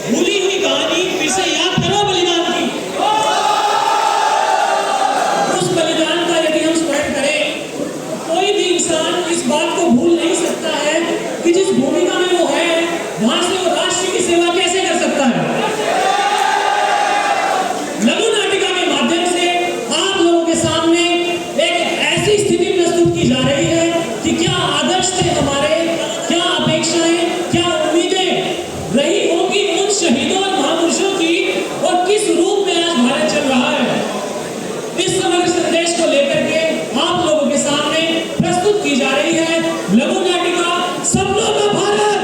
भूली हुई कहानी फिर से याद करो बलिदान की। उस बलिदान का यदि हम स्मरण करें, कोई भी इंसान इस बात को भूल नहीं सकता है कि जिस भूमिका में वो है वहां से वो राष्ट्र की सेवा कैसे कर सकता है। लघु नाटिका के माध्यम से आप लोगों के सामने एक ऐसी स्थिति प्रस्तुत की जा रही है कि क्या आदर्श थे हमारे, क्या अपेक्षाएं, क्या उम्मीदें रही होगी उन शहीदों और महापुरुषों की, और किस रूप में आज भारत चल रहा है। इस समग्र संदेश को लेकर के आप लोगों के सामने प्रस्तुत की जा रही है लघु नाटिका सपनों का भारत।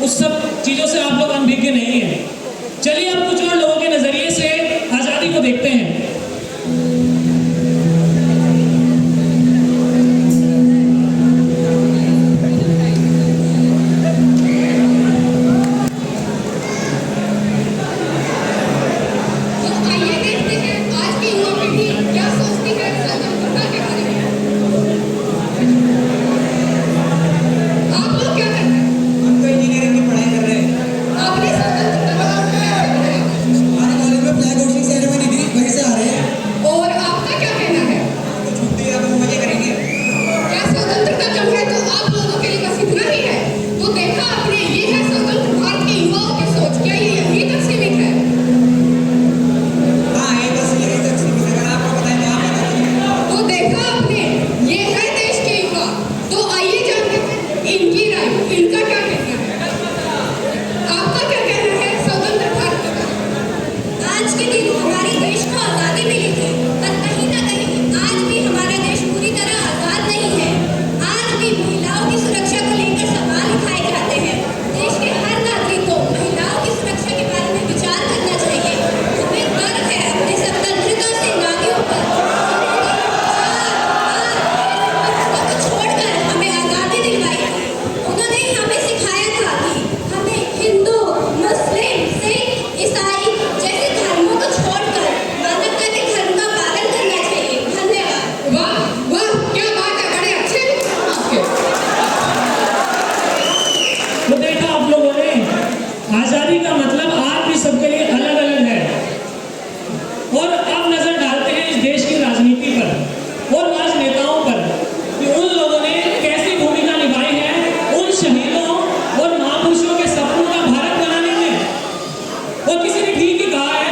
उस सब चीजों से आप लोग अनभिज्ञ नहीं है। चलिए अब कुछ और लोगों के नजरिए से आजादी को देखते हैं। और राजनेताओं पर कि उन लोगों ने कैसी भूमिका निभाई है उन शहीदों और महापुरुषों के सपनों का भारत बनाने में। और किसी ने ठीक ही कहा है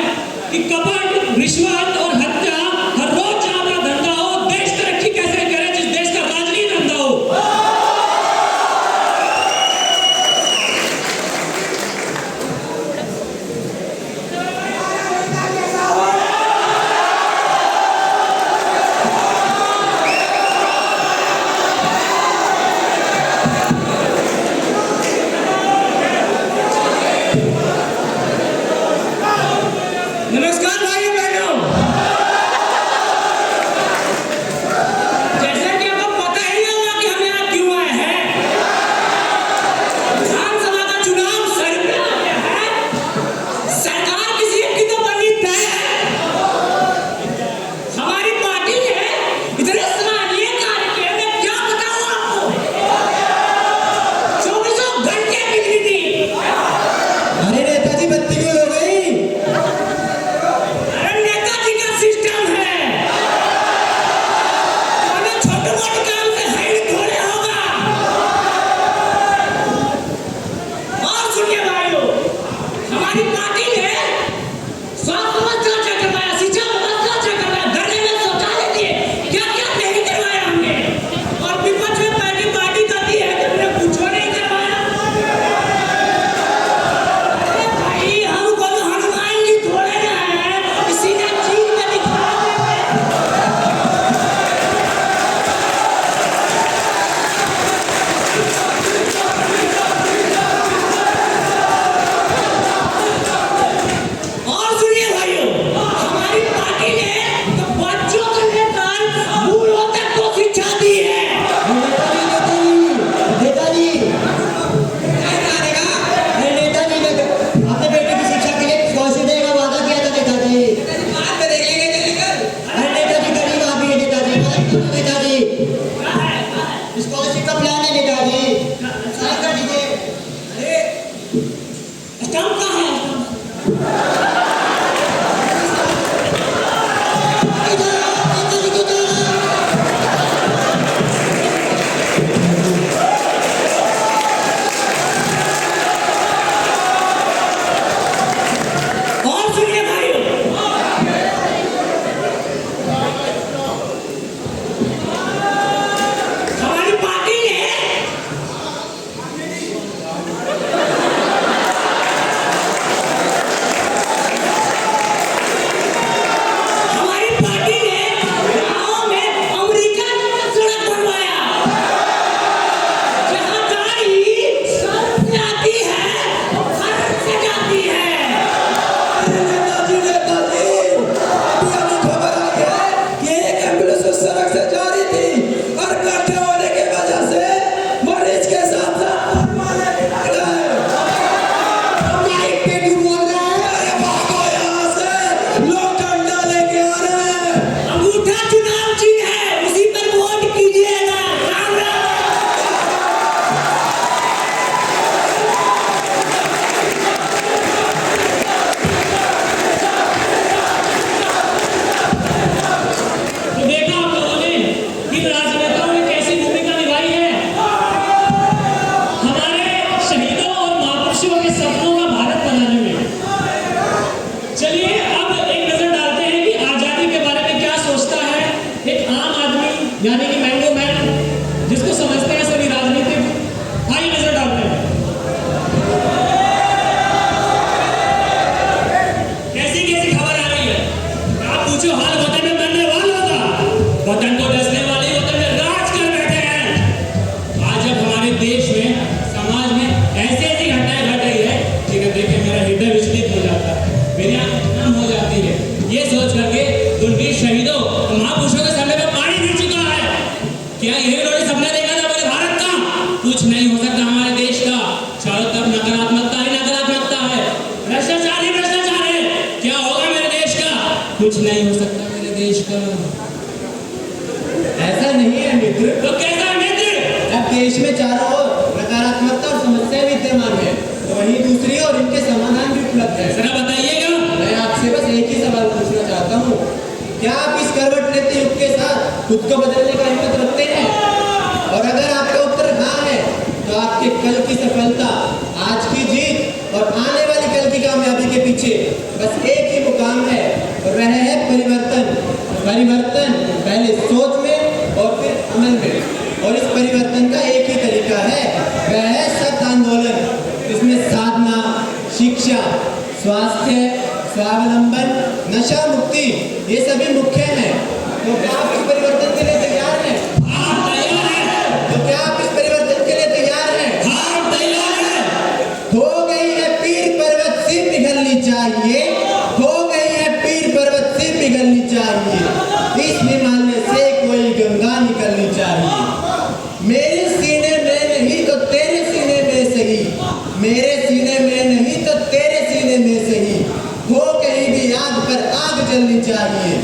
कि कपट, रिश्वत और हत्या हर रोज जहां पर धंधा हो, देश तरक्की कैसे करे जिस देश का राजनीति धंधा हो। नमस्कार भाइयों बहनों, जैसा कि आपको पता ही होगा कि हम यहाँ क्यों आए हैं। विधानसभा का चुनाव सर पे आ गया है, सरकार किसी एक की तो बननी तय है। हमारी पार्टी ने इतने सराहनीय कार्य किए, मैं क्या बताऊं आपको। 24 घंटे बिजली दी। अरे नेताजी बत्ती क्यों हो गई? नेताजी का सिस्टम है, हमें छोटे मोटे काम से हाइट थोड़े होगा। और सुनिए भाइयों, हमारी पार्टी ने स्वास्थ्य व्यवस्था अच्छा करवाया, शिक्षा व्यवस्था अच्छा करवाया, धरने में शौचालय दिए, क्या क्या नहीं करवाया हमने। और विपक्ष में बैठी पार्टी कहती है कि हमने कुछ नहीं करवाया। अरे भाई, हम कोई हनुमान जी थोड़े ना हैं, सीधा चीज में दिखा देंगे। और सुनिए भाइयों, हमारी पार्टी ने तो बच्चों से लेकर बूढ़ों तक को शिक्षा दी है। नेताजी क्या करेगा? अरे नेताजी ने अपने बेटे की शिक्षा के लिए स्कॉलरशिप देने का वादा किया था नेताजी। बाद में देख लेंगे, चलेगा। अरे नेताजी गरीब आदमी है नेताजी, नेताजी स्कॉलरशिप का प्लान है नेताजी, साइन कर दीजिए। अरे स्टंप कहाँ है? इधर आओ, नेताजी की तरफ। और सुनिए भाइयों, हमारी पार्टी ने गांव में अमेरिका का सड़क बनवाया, जहां गाड़ी सड़क से आती है और सड़क से जाती है। नेताजी अभी हमें खबर आई है कि एक एम्बुलेंस उस सड़क से जा रही थी और गड्ढे होने की वजह से मरीज के साथ साथ मरने भी लग गए। माइक पे क्यों बोल रहे हैं? अरे भागो यहाँ से, लोग डंडा लेके आ रहे हैं। अंगूठा चुनाव चिन्ह है, उसी पर वोट कीजिएगा। राम राम। तो देखा आप लोगों ने कि राजनेताओं ने कैसी भूमिका निभाई है हमारे शहीदों और महापुरुषों के सपनों का भारत बनाने में। चलिए अब एक नजर डालते हैं कि आजादी के बारे में क्या सोचता है एक आम आदमी, यानी कि मैंगो मैन, जिसको समझते हैं सभी राजनीतिक। आइए नजर डालते हैं कैसी कैसी खबर आ रही है। आप पूछो हाल वतन में बनने वालों का, वतन को डसने वाले वतन में राज कर बैठे हैं। आज जब हमारे देश में, समाज में ऐसी ऐसी घटनाएं घट रही है, जिन्हें देख के मेरा हृदय विचलित हो जाता है, मेरी आंखें नम हो जाती है। ये सोच करके उनके शहीदों और महापुरुषों के सामने में पानी गिर चुका है। क्या यही उन्होंने सपना देखा था हमारे भारत का? कुछ नहीं हो सकता हमारे देश का। चारों तरफ नकारात्मकता ही नकारात्मकता है, भ्रष्टाचार ही भ्रष्टाचार है। क्या होगा मेरे देश का? कुछ नहीं हो सकता मेरे देश का। ऐसा नहीं है मित्र। तो कैसा है मित्र? अब देश में चारों ओर नकारात्मकता और समस्याएं विद्यमान है, तो वहीं दूसरी ओर इनके समाधान भी उपलब्ध है। जरा बताइएगा। मैं आपसे बस एक ही सवाल पूछना चाहता हूँ, क्या आप इस करवट लेते युग के के साथ खुद को बदलने का हिम्मत रखते हैं? और अगर आपका उत्तर हाँ है तो आपके कल की सफलता, आज की जीत और आने वाली कल की कामयाबी के पीछे बस एक ही मुकाम है और वह है परिवर्तन। परिवर्तन पहले सोच में और फिर अमल में, और इस परिवर्तन का एक ही तरीका है, वह है सत्य आंदोलन। इसमें साधना, शिक्षा, स्वास्थ्य, स्वावलंबन, नशा मुक्ति ये सभी मुख्य हैं। तो क्या आप इस परिवर्तन के लिए तैयार हैं? तो क्या आप इस परिवर्तन के लिए तैयार हैं? हो गई है पीर पर्वत से पिघलनी चाहिए, हो गई है पीर पर्वत से पिघलनी चाहिए, इस हिमालय से कोई गंगा निकलनी चाहिए। मेरे सीने में नहीं तो तेरे सीने में सही, मेरे सीने में नहीं तो तेरे सीने में सही, हो कहीं भी आग पर आग जलनी चाहिए,